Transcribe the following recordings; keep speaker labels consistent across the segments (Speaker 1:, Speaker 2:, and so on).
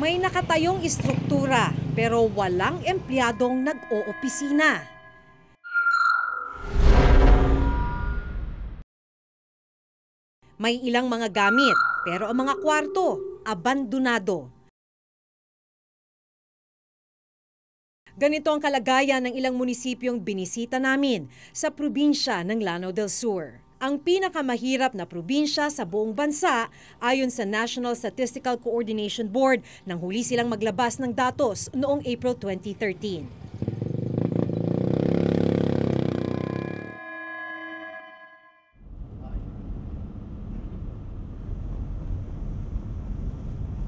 Speaker 1: May nakatayong istruktura pero walang empleyadong nag-oopisina. May ilang mga gamit pero ang mga kwarto abandonado. Ganito ang kalagayan ng ilang munisipyong binisita namin sa probinsya ng Lanao del Sur. Ang pinakamahirap na probinsya sa buong bansa ayon sa National Statistical Coordination Board nang huli silang maglabas ng datos noong April 2013.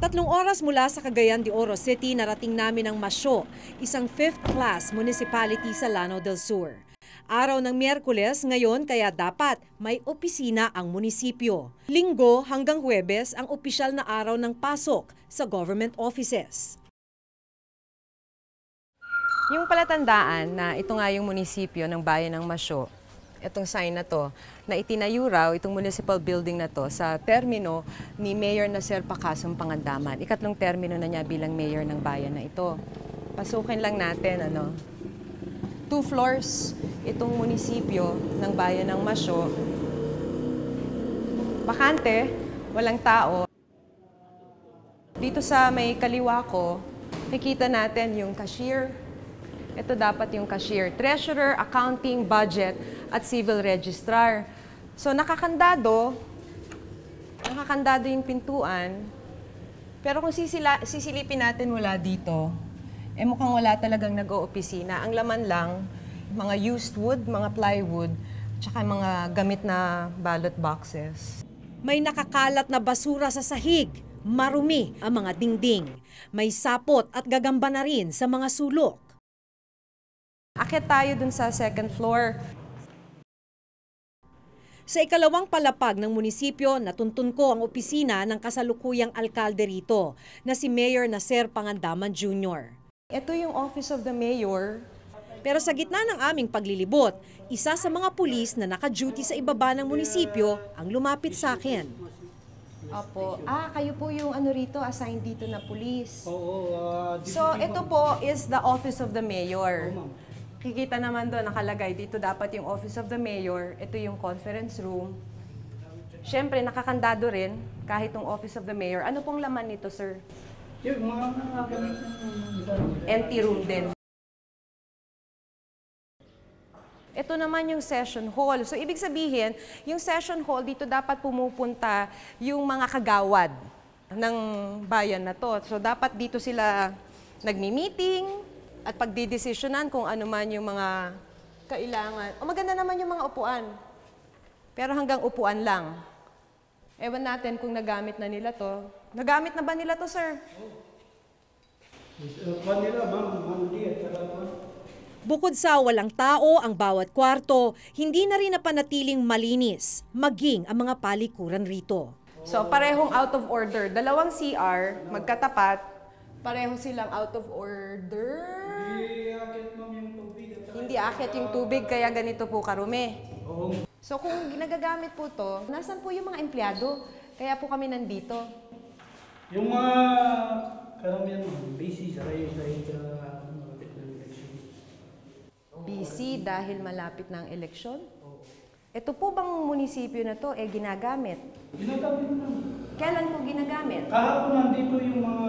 Speaker 1: Tatlong oras mula sa Cagayan de Oro City, narating namin ang Masyo, isang 5th class municipality sa Lanao del Sur. Araw ng Miyerkules ngayon kaya dapat may opisina ang munisipyo. Linggo hanggang Huwebes ang opisyal na araw ng pasok sa government offices.
Speaker 2: Yung palatandaan na ito nga yung munisipyo ng Bayan ng Masyo, itong sign na to, na itinayo raw itong municipal building na to sa termino ni Mayor Nacer Pacasum Pangandaman. Ikatlong termino na niya bilang mayor ng bayan na ito. Pasukin lang natin, 2 floors itong munisipyo ng Bayan ng Masyo. Bakante, walang tao. Dito sa may kaliwa ko, nakikita natin yung cashier. Ito dapat yung cashier. Treasurer, accounting, budget, at civil registrar. So nakakandado yung pintuan. Pero kung sisilipin natin mula dito, mukhang wala talagang nag-oopisina. Ang laman lang, mga used wood, mga plywood, tsaka mga gamit na ballot boxes.
Speaker 1: May nakakalat na basura sa sahig, marumi ang mga dingding. May sapot at gagamba na rin sa mga sulok.
Speaker 2: Akyat tayo dun sa 2nd floor.
Speaker 1: Sa ikalawang palapag ng munisipyo, natuntun ko ang opisina ng kasalukuyang alkalde rito na si Mayor Nacer Pangandaman Jr.
Speaker 2: Ito yung Office of the Mayor.
Speaker 1: Pero sa gitna ng aming paglilibot, isa sa mga pulis na naka-duty sa ibaba ng munisipyo ang lumapit sa akin.
Speaker 2: Opo. Kayo po yung rito, assigned dito na pulis. So, ito po is the Office of the Mayor. Kikita naman doon, nakalagay dito dapat yung Office of the Mayor. Ito yung conference room. Siyempre, nakakandado rin kahit yung Office of the Mayor. Ano pong laman nito, sir?
Speaker 3: Yung mga gamit ng
Speaker 2: empty room din. Ito naman yung session hall. So, ibig sabihin, yung session hall, dito dapat pumupunta yung mga kagawad ng bayan na to. So, dapat dito sila nagmi-meeting at pagdidesisyonan kung ano man yung mga kailangan. Maganda naman yung mga upuan. Pero hanggang upuan lang. Ewan natin kung nagamit na nila to. Nagamit na ba nila to, sir?
Speaker 1: Bukod sa walang tao ang bawat kwarto, hindi na rin napanatiling malinis, maging ang mga palikuran rito.
Speaker 2: So, parehong out of order. Dalawang CR, magkatapat, pareho silang out of order. Hindi akit yung tubig, kaya ganito po karumi. So, kung ginagagamit po to, nasan po yung mga empleyado? Kaya po kami nandito.
Speaker 3: Yung mga karamihan busy sa kayo dahil malapit ng election.
Speaker 2: Busy dahil malapit ng eleksyon? Ito po bang munisipyo na to ginagamit?
Speaker 3: Ginagamit na.
Speaker 2: Kailan po ginagamit?
Speaker 3: Kahapon nandito yung mga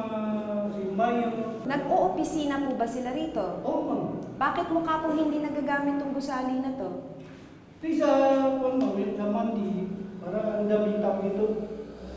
Speaker 3: mayor.
Speaker 2: Nag-oopisina po ba sila rito?
Speaker 3: Oo, ma'am.
Speaker 2: Bakit mukha po hindi nagagamit tong gusali na to?
Speaker 3: Sa Monday, para ang daming tao dito.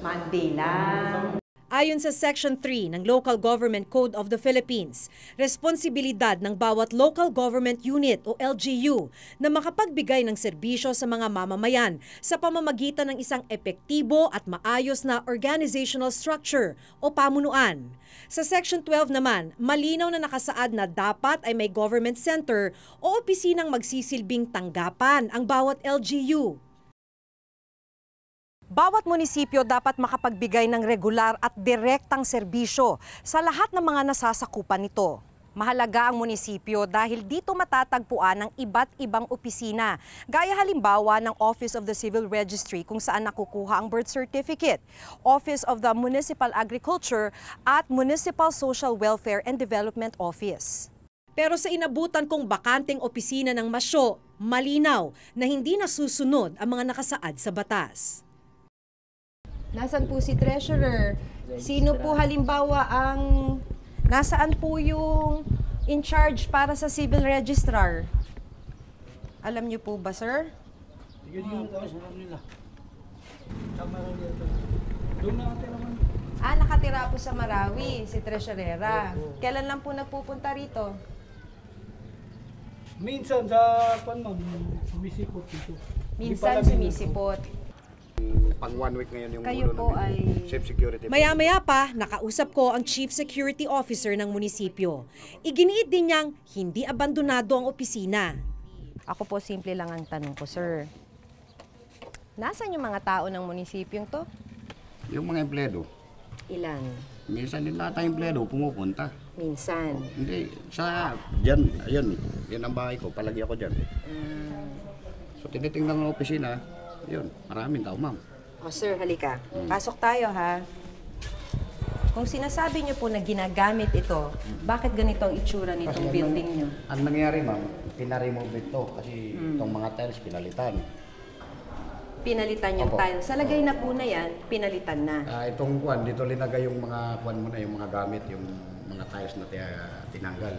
Speaker 2: Monday lang.
Speaker 1: Ayon sa Section 3 ng Local Government Code of the Philippines, responsibilidad ng bawat Local Government Unit o LGU na makapagbigay ng serbisyo sa mga mamamayan sa pamamagitan ng isang epektibo at maayos na organizational structure o pamunuan. Sa Section 12 naman, malinaw na nakasaad na dapat ay may government center o opisinang magsisilbing tanggapan ang bawat LGU. Bawat munisipyo dapat makapagbigay ng regular at direktang serbisyo sa lahat ng mga nasasakupan nito.
Speaker 2: Mahalaga ang munisipyo dahil dito matatagpuan ang iba't ibang opisina, gaya halimbawa ng Office of the Civil Registry kung saan nakukuha ang birth certificate, Office of the Municipal Agriculture at Municipal Social Welfare and Development Office.
Speaker 1: Pero sa inabutan kong bakanteng opisina ng Masyo, malinaw na hindi nasusunod ang mga nakasaad sa batas.
Speaker 2: Nasaan po si Treasurer? Sino po halimbawa ang... Nasaan po yung in charge para sa civil registrar? Alam niyo po ba, sir?
Speaker 3: Sige, yung tapos alam nila. Tama lang yan. Doon na natin naman.
Speaker 2: Nakatira po sa Marawi, si Treasurera. Kailan lang po nagpupunta rito?
Speaker 3: Minsan sa ma'am, sumisipot dito.
Speaker 2: Minsan sumisipot.
Speaker 4: Pang 1 week ngayon yung
Speaker 2: Kayo
Speaker 4: ulo
Speaker 2: po
Speaker 4: namin.
Speaker 2: ay-
Speaker 4: Safe security.
Speaker 1: Maya-maya pa, nakausap ko ang Chief Security Officer ng munisipyo. Iginiit din niyang hindi abandonado ang opisina.
Speaker 2: Ako po, simple lang ang tanong ko, sir. Nasaan yung mga tao ng munisipyong to?
Speaker 4: Yung mga empleyado,
Speaker 2: Ilan?
Speaker 4: minsan din lahat ng empleyado pumupunta.
Speaker 2: Minsan.
Speaker 4: Hindi, dyan, ayun, yan ang bahay ko, palagi ako dyan. So tinitingnan ng opisina, yun, maraming tao, ma'am.
Speaker 2: O sir, halika. Pasok tayo, ha? Kung sinasabi niyo po na ginagamit ito, bakit ganito ang itsura nitong building niyo?
Speaker 4: Ang nangyari, ma'am, pinaremove ito kasi itong mga tiles pinalitan.
Speaker 2: Pinalitan yung
Speaker 4: Opo.
Speaker 2: tiles. Sa lagay na po na yan, pinalitan na.
Speaker 4: Itong kwan, dito linagay yung mga kwan mo na, yung mga gamit, yung mga tiles na tinanggal.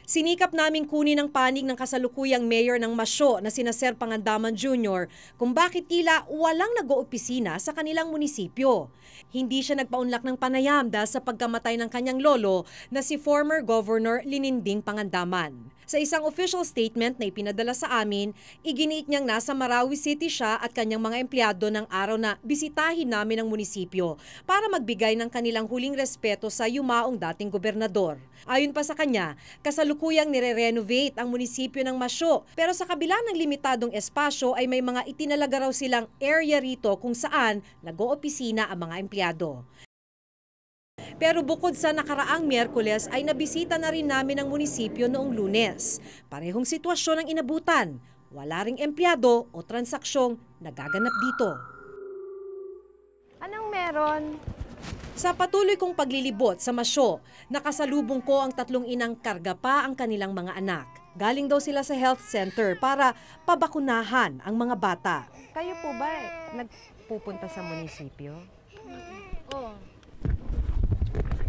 Speaker 1: Sinikap naming kunin ang panig ng kasalukuyang mayor ng Masyo na sina Ser Pangandaman Jr. kung bakit tila walang nag-oopisina sa kanilang munisipyo. Hindi siya nagpaunlak ng panayam dahil sa pagkamatay ng kanyang lolo na si former Governor Lininding Pangandaman. Sa isang official statement na ipinadala sa amin, iginiit niyang nasa Marawi City siya at kanyang mga empleyado ng araw na bisitahin namin ang munisipyo para magbigay ng kanilang huling respeto sa yumaong dating gobernador. Ayon pa sa kanya, kasalukuyang nire-renovate ang munisipyo ng Masyo, pero sa kabila ng limitadong espasyo ay may mga itinalaga raw silang area rito kung saan nag-oopisina ang mga empleyado. Pero bukod sa nakaraang Miyerkules ay nabisita na rin namin ang munisipyo noong Lunes. Parehong sitwasyon ang inabutan. Wala ring empleyado o transaksyong nagaganap dito.
Speaker 2: Anong meron?
Speaker 1: Sa patuloy kong paglilibot sa Masyo, nakasalubong ko ang tatlong inang karga pa ang kanilang mga anak. Galing daw sila sa health center para pabakunahan ang mga bata.
Speaker 2: Kayo po ba nagpupunta sa munisipyo?
Speaker 5: Oo.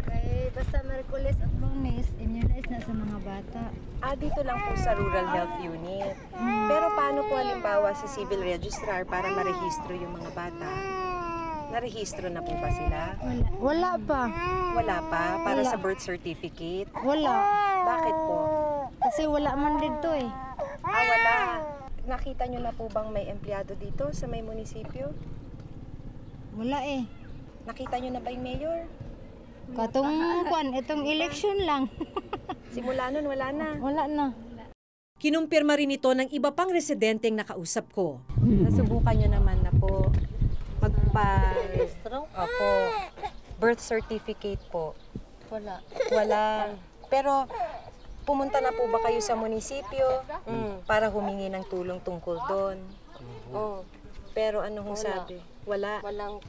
Speaker 5: Kaya basta Merkulis at Lunes, immunize na sa mga bata.
Speaker 2: Dito lang po sa Rural Health Unit. Pero paano po halimbawa sa civil registrar para marehistro yung mga bata? Narehistro na po ba sila?
Speaker 5: Wala pa.
Speaker 2: Wala pa? Para
Speaker 5: Wala.
Speaker 2: sa birth certificate?
Speaker 5: Wala.
Speaker 2: Bakit po?
Speaker 5: Kasi wala man dito eh.
Speaker 2: Wala. Nakita nyo na po bang may empleyado dito sa may munisipyo?
Speaker 5: Wala eh.
Speaker 2: Nakita nyo na ba yung mayor?
Speaker 5: Itong election lang.
Speaker 2: Simula nun, wala na.
Speaker 5: Wala na.
Speaker 1: Kinumpirma rin ito ng iba pang residenteng nakausap ko.
Speaker 2: Nasubukan nyo naman na po
Speaker 5: Registro?
Speaker 2: Opo. Birth certificate po.
Speaker 5: Wala.
Speaker 2: Wala. Pero pumunta na po ba kayo sa munisipyo para humingi ng tulong tungkol doon? Oh. Pero ano hong sabi? Wala.
Speaker 5: Walang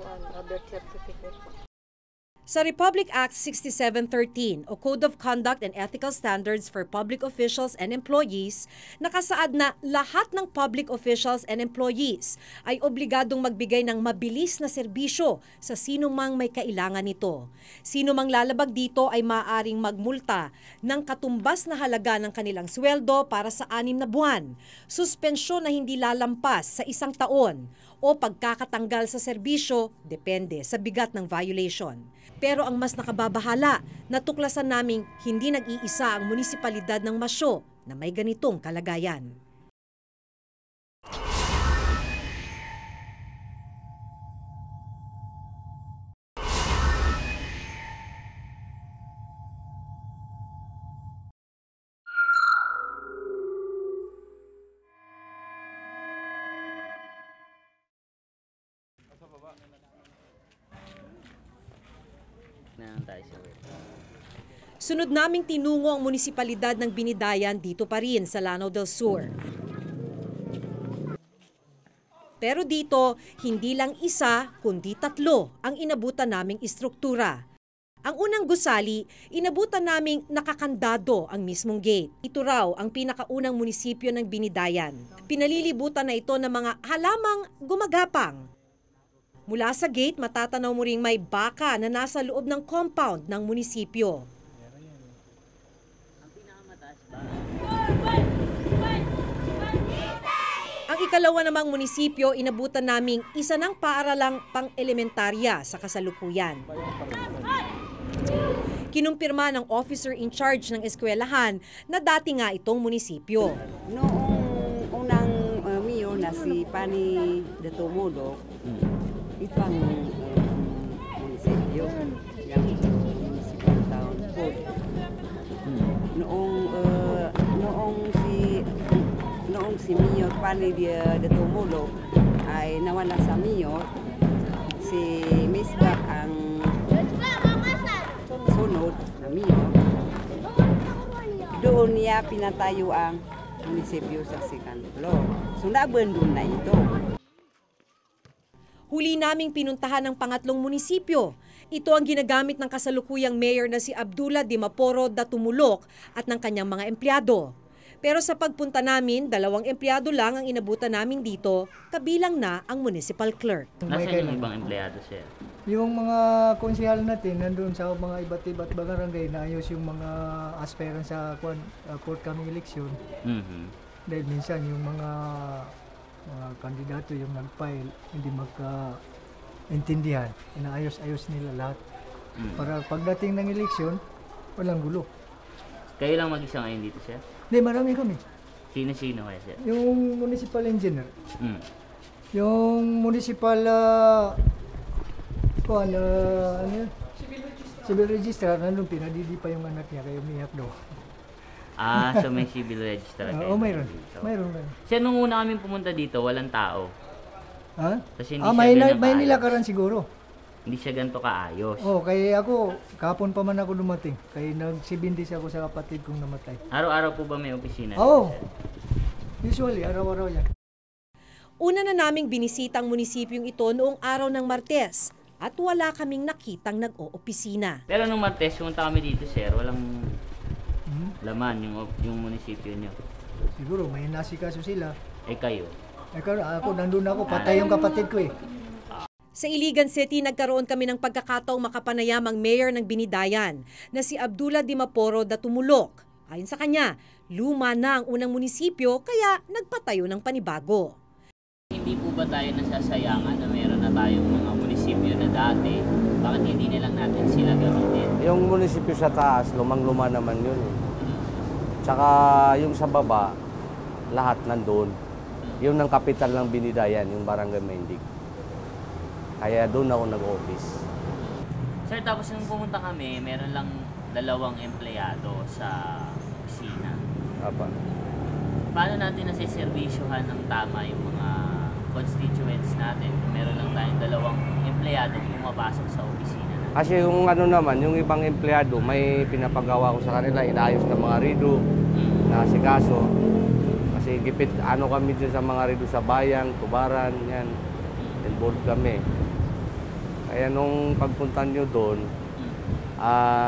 Speaker 5: birth certificate.
Speaker 1: Sa Republic Act 6713 o Code of Conduct and Ethical Standards for Public Officials and Employees, nakasaad na lahat ng public officials and employees ay obligadong magbigay ng mabilis na serbisyo sa sino mang may kailangan nito. Sino mang lalabag dito ay maaaring magmulta ng katumbas na halaga ng kanilang sweldo para sa 6 na buwan, suspensyon na hindi lalampas sa 1 taon, o pagkakatanggal sa serbisyo depende sa bigat ng violation. Pero ang mas nakababahala, natuklasan naming hindi nag-iisa ang munisipalidad ng Masyo na may ganitong kalagayan. Sunod naming tinungo ang munisipalidad ng Binidayan dito pa rin sa Lanao del Sur. Pero dito, hindi lang isa kundi 3 ang inabutan naming istruktura. Ang unang gusali, inabutan naming nakakandado ang mismong gate. Ito raw ang pinakaunang munisipyo ng Binidayan. Pinalilibutan na ito ng mga halamang gumagapang. Mula sa gate, matatanaw mo ring may baka na nasa loob ng compound ng munisipyo. Ang ikalawa namang munisipyo, inabutan naming isa ng paaralang pang-elementarya sa kasalukuyan. Kinumpirma ng officer in charge ng eskwelahan na dati nga itong munisipyo.
Speaker 6: Noong unang mayor na si Pani de Tomodo, ipang munisipyo, yung municipal town code. Noong si Mayor Pani de Tomodo ay nawala sa mayor, si Miss Bak ang sunod na mayor. Doon niya pinatayo ang munisipyo sa second floor. So nabandon na ito.
Speaker 1: Huli naming pinuntahan ng pangatlong munisipyo. Ito ang ginagamit ng kasalukuyang mayor na si Abdullah Dimaporo da Tumulok at ng kanyang mga empleyado. Pero sa pagpunta namin, 2 empleyado lang ang inabutan namin dito, kabilang na ang municipal clerk.
Speaker 7: Nasaan yung ibang empleyado, sir?
Speaker 8: Yung mga konsehal natin nandun sa mga iba't barangay na ayos yung mga aspirant sa forthcoming election. Dahil minsan yung mga kandidato yung nag-file hindi magka-intindihan. Inaayos-ayos nila lahat. Para pagdating ng election, walang gulo.
Speaker 7: Kayo lang mag-isa ngayon dito, sir?
Speaker 8: Hindi, marami kami.
Speaker 7: Sino-sino kaya, sir?
Speaker 8: Yung municipal engineer. Yung municipal civil registrar, nandun pinadidi pa yung anak niya, kaya umiyak daw.
Speaker 7: So may civil registrar kayo?
Speaker 8: Mayroon.
Speaker 7: Sir, nung una kami pumunta dito, walang tao.
Speaker 8: Ha?
Speaker 7: Kasi hindi siya
Speaker 8: may nilakaran siguro.
Speaker 7: Hindi siya ganito kaayos.
Speaker 8: Kaya ako, kahapon pa man ako dumating. Kaya nagsibindis ako sa kapatid kong namatay.
Speaker 7: Araw-araw po ba may opisina?
Speaker 8: Oo. Usually, araw-araw yan.
Speaker 1: Una na naming binisita ang munisipyong ito noong araw ng Martes at wala kaming nakitang nag-o-opisina.
Speaker 7: Pero nung Martes, pumunta kami dito, sir, walang laman yung munisipyo nyo.
Speaker 8: Siguro, may nasikaso sila.
Speaker 7: Kayo?
Speaker 8: Ako, nandun ako, patay yung kapatid ko eh.
Speaker 1: Sa Iligan City, nagkaroon kami ng pagkakataong makapanayam ang mayor ng Binidayan na si Abdullah Dimaporo da Tumulok. Ayon sa kanya, luma na ang unang munisipyo kaya nagpatayo ng panibago.
Speaker 7: Hindi po ba tayo nasasayangan na meron na tayong mga munisipyo na dati? Bakit hindi na lang natin sila gamitin?
Speaker 9: Yung munisipyo sa taas, lumang-luma naman yun. Tsaka yung sa baba, lahat nandun. Yung ng kapital ng Binidayan, yung Barangay Mendig. Kaya doon ako nag-office.
Speaker 7: Sir, tapos nung pumunta kami, meron lang 2 empleyado sa opisina.
Speaker 9: Apa.
Speaker 7: Paano natin nasiservisyohan ng tama yung mga constituents natin kung meron lang tayong 2 empleyado pumapasok sa opisina natin?
Speaker 9: Kasi yung yung ibang empleyado, may pinapagawa ko sa kanila, inaayos ng mga rido, na asikaso. Kasi gipit, kami dyan sa mga rido sa bayan, tubaran, yan. Involved kami. Kaya nung pagpunta nyo doon,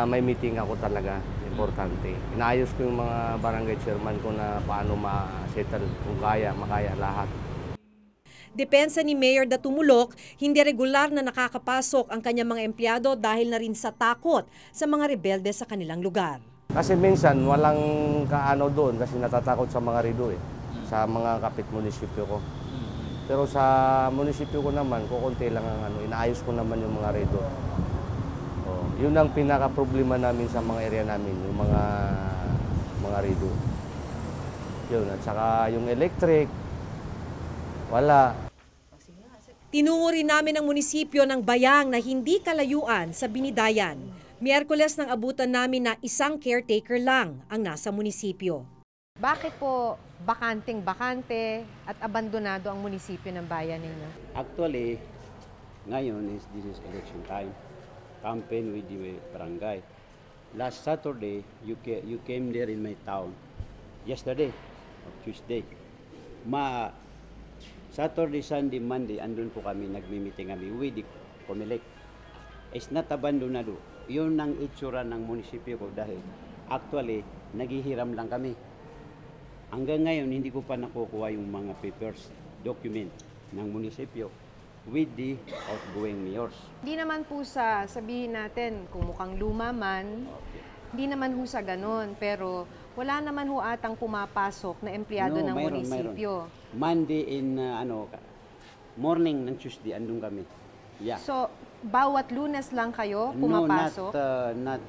Speaker 9: may meeting ako talaga, importante. Inaayos ko yung mga barangay chairman ko na paano ma-settle kung makaya lahat.
Speaker 1: Depensa ni Mayor da Tumulok, hindi regular na nakakapasok ang kanyang mga empleyado dahil na rin sa takot sa mga rebelde sa kanilang lugar.
Speaker 9: Kasi minsan walang doon kasi natatakot sa mga rido sa mga kapit munisipyo ko. Pero sa munisipyo ko naman, kukunti lang ang inaayos ko naman yung mga redo. Yun ang pinaka-problema namin sa mga area namin, yung mga redo. Yun, at saka yung electric, wala.
Speaker 1: Tinungo rin namin ang munisipyo ng Bayang na hindi kalayuan sa Binidayan. Miyerkules nang abutan namin na isang caretaker lang ang nasa munisipyo.
Speaker 2: Bakit po bakanteng-bakante at abandonado ang munisipyo ng bayan ninyo?
Speaker 10: Actually, ngayon this is election time. Campaign with the barangay. last Saturday, you came there in my town. Yesterday, or Tuesday. Saturday, Sunday, Monday, andun po kami, nagmi-meeting kami with the Comelec. It's not abandonado. Yun ang itsura ng munisipyo ko dahil actually, naghihiram lang kami. Hanggang ngayon, hindi ko pa nakukuha yung mga papers, document ng munisipyo with the outgoing mayors.
Speaker 2: Hindi naman po sa sabihin natin kung mukhang luma man, hindi naman ho sa ganon. Pero wala naman ho atang pumapasok na empleyado ng munisipyo.
Speaker 10: Mayroon. Monday in morning ng Tuesday, andun kami. Yeah.
Speaker 2: So, bawat Lunes lang kayo pumapasok?
Speaker 10: No, not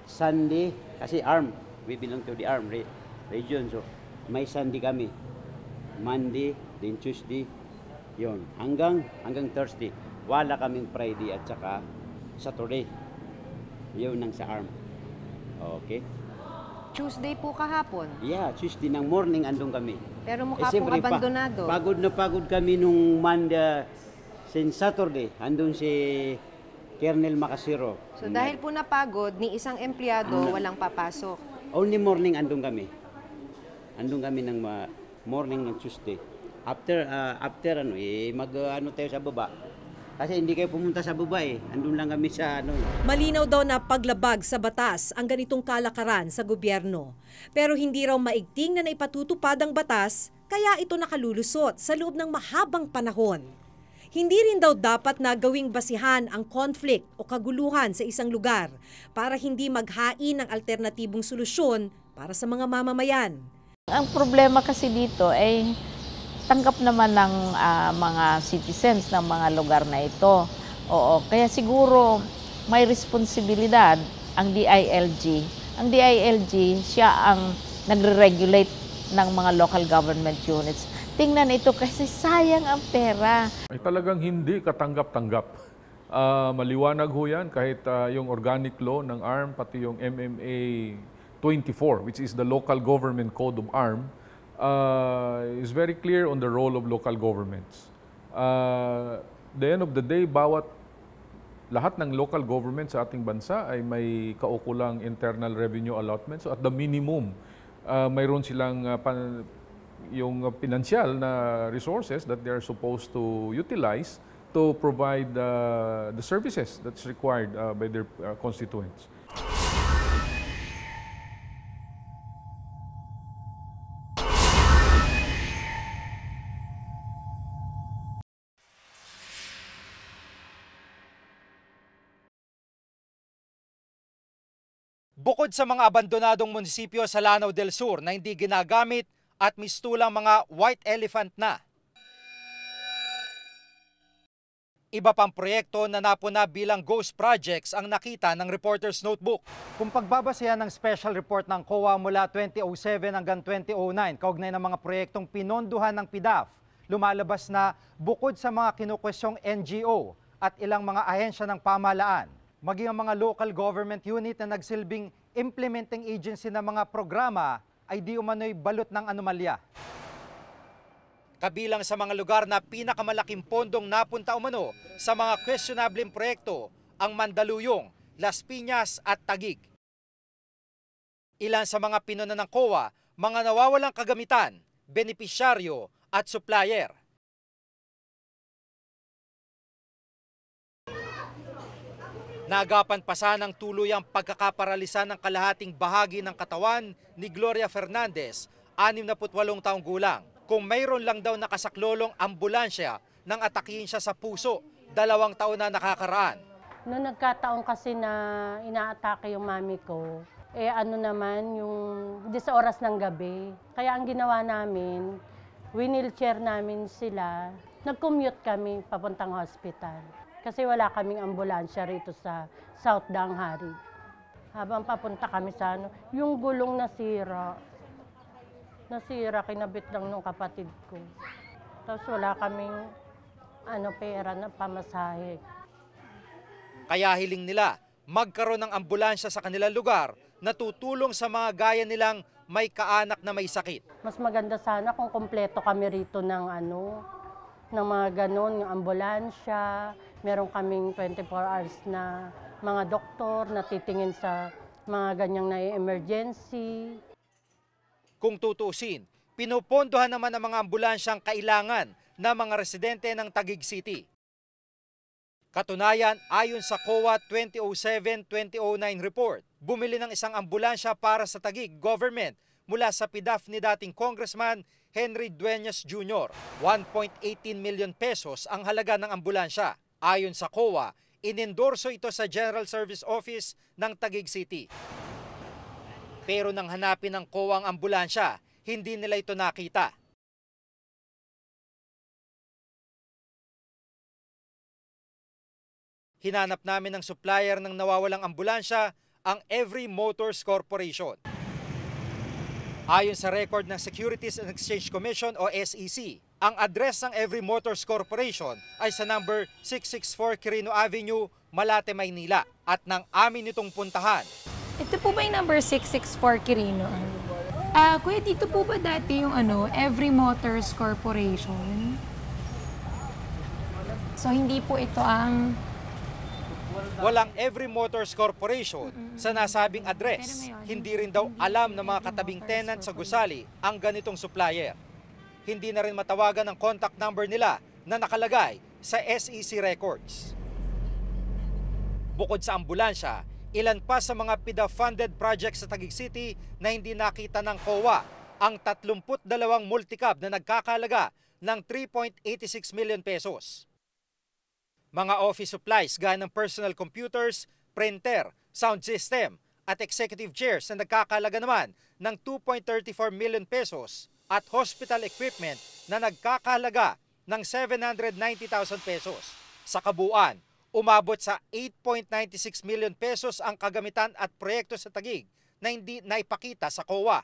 Speaker 10: Sunday. Kasi ARM, we belong to the ARM region. So, may Sunday kami. Monday, then Tuesday, yun. Hanggang Thursday. Wala kaming Friday at saka Saturday. Yun ang sa ARM. Okay?
Speaker 2: Tuesday po kahapon?
Speaker 10: Yeah, Tuesday ng morning andun kami.
Speaker 2: Pero mukha pong abandonado.
Speaker 10: Pagod na pagod kami nung Monday, since Saturday, andun si Colonel Macasiro.
Speaker 2: So dahil po napagod, ni isang empleyado walang papasok?
Speaker 10: Only morning andun kami. Andun kami ng morning ng Tuesday. After tayo sa baba. Kasi hindi kayo pumunta sa baba Andun lang kami sa
Speaker 1: Malinaw daw na paglabag sa batas ang ganitong kalakaran sa gobyerno. Pero hindi raw maigting na naipatutupad ang batas, kaya ito nakalulusot sa loob ng mahabang panahon. Hindi rin daw dapat na gawing basihan ang conflict o kaguluhan sa isang lugar para hindi maghain ng alternatibong solusyon para sa mga mamamayan.
Speaker 11: Ang problema kasi dito ay tanggap naman ng mga citizens ng mga lugar na ito. Oo, kaya siguro may responsibilidad ang DILG. Ang DILG, siya ang nagre-regulate ng mga local government units. Tingnan ito kasi sayang ang pera.
Speaker 12: Ay talagang hindi katanggap-tanggap. Maliwanag ho yan kahit yung organic law ng ARM, pati yung MMA 24, which is the local government code of ARM, is very clear on the role of local governments. The end of the day, lahat ng local government sa ating bansa ay may kaukulang internal revenue allotment. So at the minimum, mayroon silang yung financial na resources that they are supposed to utilize to provide the services that's required by their constituents.
Speaker 13: Bukod sa mga abandonadong munisipyo sa Lanao del Sur na hindi ginagamit at mistulang mga white elephant na, iba pang proyekto na napuna bilang ghost projects ang nakita ng Reporter's Notebook. Kung pagbabasehan ng special report ng COA mula 2007 hanggang 2009, kaugnay ng mga proyektong pinondohan ng PDAF, lumalabas na bukod sa mga kinukwestyong NGO at ilang mga ahensya ng pamahalaan, maging ang mga local government unit na nagsilbing implementing agency ng mga programa ay di umano'y balot ng anomalya. Kabilang sa mga lugar na pinakamalaking pondong napunta umano sa mga questionableng proyekto ang Mandaluyong, Las Piñas at Taguig. Ilan sa mga pinuna ng COA, mga nawawalang kagamitan, benepisyaryo at supplier. Naagapan pa sana ng tuluyang pagkakaparalisa ng kalahating bahagi ng katawan ni Gloria Fernandez, 68 taong gulang. Kung mayroon lang daw nakasaklolong ambulansya nang atakihin siya sa puso, 2 taon na nakakaraan.
Speaker 14: Noong nagkataon kasi na inaatake yung mami ko, yung 10 oras ng gabi. Kaya ang ginawa namin, winilchair namin sila, nag-commute kami papuntang hospital. Kasi wala kaming ambulansya rito sa South Danghari. Habang papunta kami sa yung gulong nasira, kinabit lang nung kapatid ko. Tapos wala kaming pera na pamasahe.
Speaker 13: Kaya hiling nila magkaroon ng ambulansya sa kanilang lugar na tutulong sa mga gaya nilang may kaanak na may sakit.
Speaker 14: Mas maganda sana kung kompleto kami rito ng mga ganon, yung ambulansya. Meron kaming 24 hours na mga doktor na titingin sa Mga ganyang na-emergency.
Speaker 13: Kung tutuusin, pinupondohan naman ang mga ambulansyang kailangan ng mga residente ng Taguig City. Katunayan, ayon sa COA 2007-2009 report, bumili ng isang ambulansya para sa Taguig government mula sa PDAF ni dating Congressman Henry Dueñas Jr. 1.18 million pesos ang halaga ng ambulansya. Ayon sa COA, inendorso ito sa General Service Office ng Taguig City. Pero nang hanapin ng COA ang ambulansya, hindi nila ito nakita. Hinanap namin ng supplier ng nawawalang ambulansya, ang Every Motors Corporation. Ayon sa record ng Securities and Exchange Commission o SEC, ang address ng Every Motors Corporation ay sa number 664 Quirino Avenue, Malate, Maynila, at nang amin itong puntahan.
Speaker 15: Ito po ba yung number 664 Quirino? Kuya, dito po ba dati yung Every Motors Corporation? So hindi po ito ang...
Speaker 13: Walang Every Motors Corporation sa nasabing address. Hindi rin daw alam ng mga katabing tenant sa gusali ang ganitong supplier. Hindi na rin matawagan ang contact number nila na nakalagay sa SEC records. Bukod sa ambulansya, ilan pa sa mga PDAF-funded projects sa Taguig City na hindi nakita ng COA ang 32 multicab na nagkakalaga ng 3.86 million pesos. Mga office supplies gaya ng personal computers, printer, sound system at executive chairs na nagkakalaga naman ng 2.34 million pesos at hospital equipment na nagkakalaga ng 790,000 pesos. Sa kabuuan, umabot sa 8.96 million pesos ang kagamitan at proyekto sa Taguig na hindi naipakita sa COA.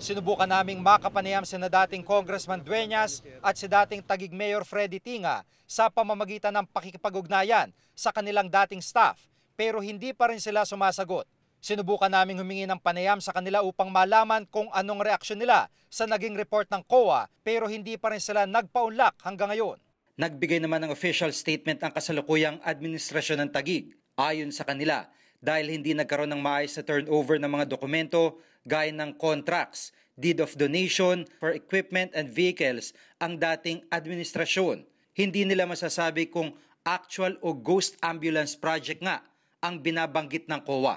Speaker 13: Sinubukan naming makapanayam si na dating Congressman Dueñas at si dating Taguig Mayor Freddy Tinga sa pamamagitan ng pakikipag-ugnayan sa kanilang dating staff, pero hindi pa rin sila sumasagot. Sinubukan naming humingi ng panayam sa kanila upang malaman kung anong reaksyon nila sa naging report ng COA, pero hindi pa rin sila nagpaunlak hanggang ngayon. Nagbigay naman ng official statement ang kasalukuyang administrasyon ng Taguig. Ayon sa kanila, dahil hindi nagkaroon ng maayos na turnover ng mga dokumento gaya ng contracts, deed of donation for equipment and vehicles ang dating administrasyon. Hindi nila masasabi kung actual o ghost ambulance project nga ang binabanggit ng COA.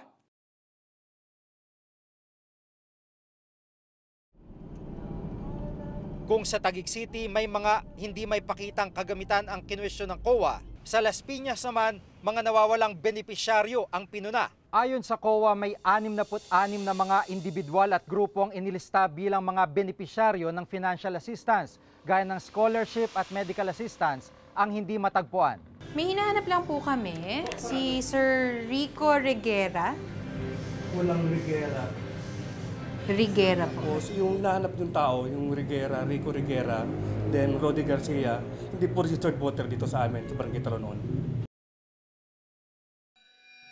Speaker 13: Kung sa Taguig City may mga hindi may pakitang kagamitan ang kinwestiyon ng COA, sa Las Piñas naman, mga nawawalang benepisyaryo ang pinuna. Ayon sa COA, may 66 na mga individual at grupo ang inilista bilang mga benepisyaryo ng financial assistance, gaya ng scholarship at medical assistance, ang hindi matagpuan.
Speaker 15: May hinahanap lang po kami, si Sir Rico Reguera.
Speaker 3: Walang Reguera.
Speaker 15: Reguera po.
Speaker 16: Yung nahanap yung tao, yung Rico Reguera, then Rodi Garcia, hindi po registered voter dito sa amin, sa Barangay Talonon.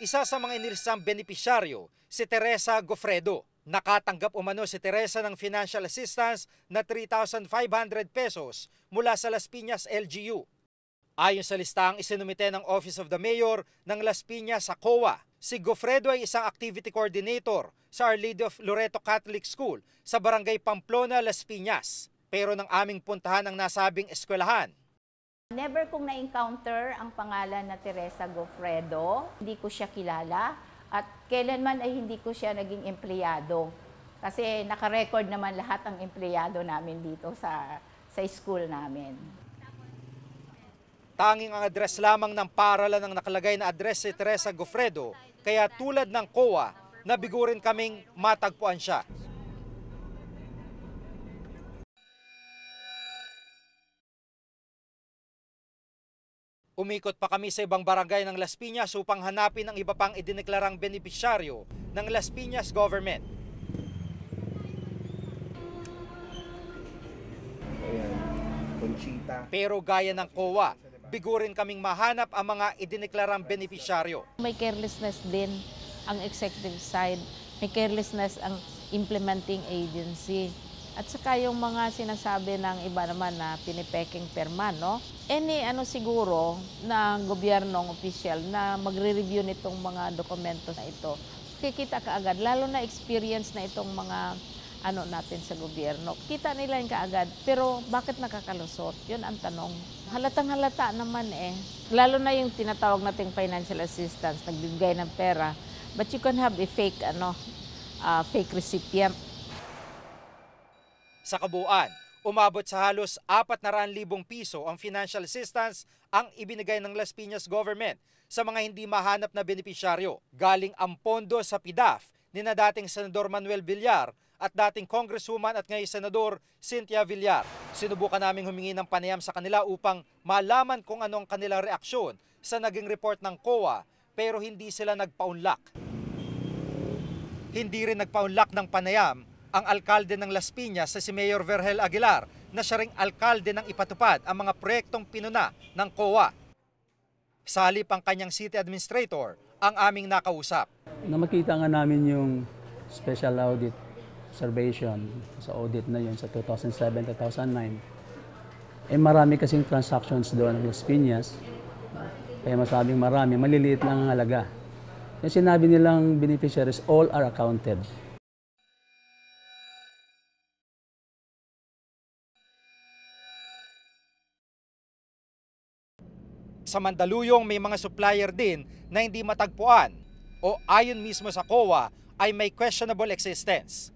Speaker 16: Isa sa mga inilistang benepisyaryo, si Teresa Gofredo. Nakatanggap umano si Teresa ng financial assistance na 3,500 pesos mula sa Las Piñas LGU. Ayon sa listang isinumite ng Office of the Mayor ng Las Piñas sa COA, si Gofredo ay isang activity coordinator sa Our Lady of Loreto Catholic School sa Barangay Pamplona, Las Piñas. Pero nang aming puntahan ang nasabing eskwelahan,
Speaker 17: never kong na-encounter ang pangalan na Teresa Gofredo. Hindi ko siya kilala at kailanman ay hindi ko siya naging empleyado. Kasi naka-record naman lahat ang empleyado namin dito sa school namin.
Speaker 13: Tanging ang address lamang ng paaralan ang nakalagay na address si Teresa Gofredo, kaya tulad ng COA, nabigurin kaming matagpuan siya. Umikot pa kami sa ibang barangay ng Las Piñas upang hanapin ang iba pang idineklarang benepisyaryo ng Las Piñas government. Pero gaya ng COA, bigurin kaming mahanap ang mga idineklarang benepisyaryo.
Speaker 11: May carelessness din ang executive side, may carelessness ang implementing agency. At saka yung mga sinasabi ng iba naman na pinipeking perman, no? Siguro na gobyernong opisyal na magre-review nitong mga dokumento na ito, kikita kaagad, lalo na experience na itong mga natin sa gobyerno. Kita nila yung kaagad, pero bakit nakakalusot? Yun ang tanong. Halatang halata naman Lalo na yung tinatawag nating financial assistance, nagbibigay ng pera, but you can have a fake, fake recipient.
Speaker 16: Sa kabuuan, umabot sa halos 400,000 piso ang financial assistance ang ibinigay ng Las Piñas government sa mga hindi mahanap na benepisyaryo. Galing ang pondo sa PIDAF ni na dating Senador Manuel Villar at dating Congresswoman at ngayon Senador Cynthia Villar. Sinubukan naming humingi ng panayam sa kanila upang malaman kung ano ang kanilang reaksyon sa naging report ng COA, pero hindi sila nagpaunlak. Hindi rin nagpaunlak ng panayam ang alkalde ng Las Piñas sa si Mayor Vergel Aguilar na siya ring alkalde ng ipatupad ang mga proyektong pinuna ng COA. Sa halip ang kanyang city administrator ang aming nakausap.
Speaker 18: Makita nga namin yung special audit observation sa audit na yun sa 2007-2009. Marami kasing transactions doon ng Las Piñas. Kaya masabing marami, maliliit lang ang halaga. Yung sinabi nilang beneficiaries, all are accounted.
Speaker 16: Sa Mandaluyong may mga supplier din na hindi matagpuan o ayon mismo sa COA ay may questionable existence.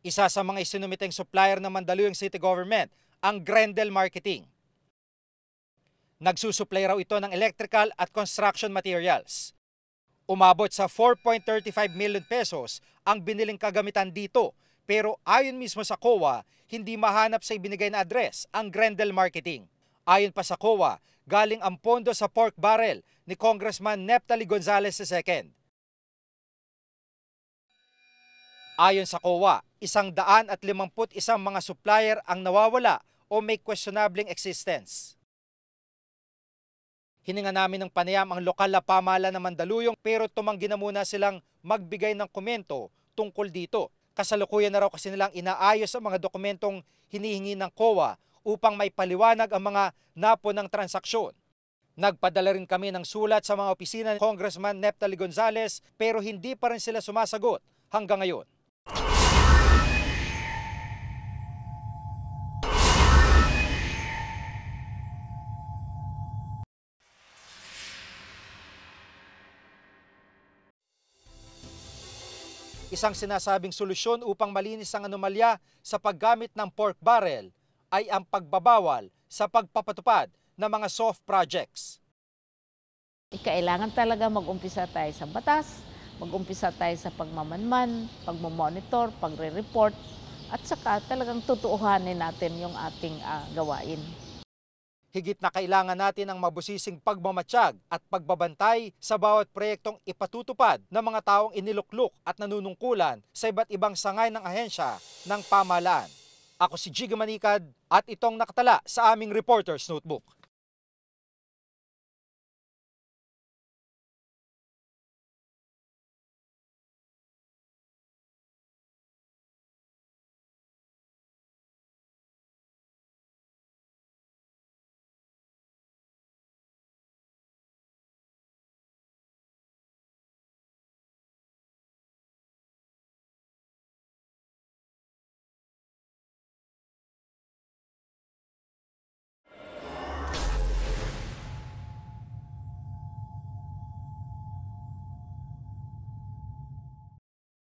Speaker 16: Isa sa mga isinumiteng supplier ng Mandaluyong City Government ang Grendel Marketing. Nagsusupply raw ito ng electrical at construction materials. Umabot sa 4.35 million pesos ang biniling kagamitan dito, pero ayon mismo sa COA, hindi mahanap sa ibinigay na address ang Grendel Marketing. Ayon pa sa COA, galing ang pondo sa pork barrel ni Congressman Neptali Gonzales II. Ayon sa COA, 151 mga supplier ang nawawala o may questionabling existence. Hininga namin ng panayam ang lokal na pamahalaan ng Mandaluyong pero tumanggi na muna silang magbigay ng komento tungkol dito. Kasalukuyan na raw kasi nilang inaayos ang mga dokumentong hinihingi ng COA upang may paliwanag ang mga napunang transaksyon. Nagpadala rin kami ng sulat sa mga opisina ni Congressman Neptali Gonzales pero hindi pa rin sila sumasagot hanggang ngayon. Isang sinasabing solusyon upang malinis ang anomalya sa paggamit ng pork barrel ay ang pagbabawal sa pagpapatupad ng mga soft projects.
Speaker 11: Kailangan talaga mag-umpisa tayo sa batas, mag-umpisa tayo sa pagmamanman, pagmamonitor, pagre-report, at saka talagang tutuuhanin natin yung ating gawain.
Speaker 16: Higit na kailangan natin ang mabusising pagmamatsyag at pagbabantay sa bawat proyektong ipatutupad ng mga taong iniluklok at nanunungkulan sa iba't ibang sangay ng ahensya ng pamahalaan. Ako si Jiggy Manikad at itong nakatala sa aming Reporter's Notebook.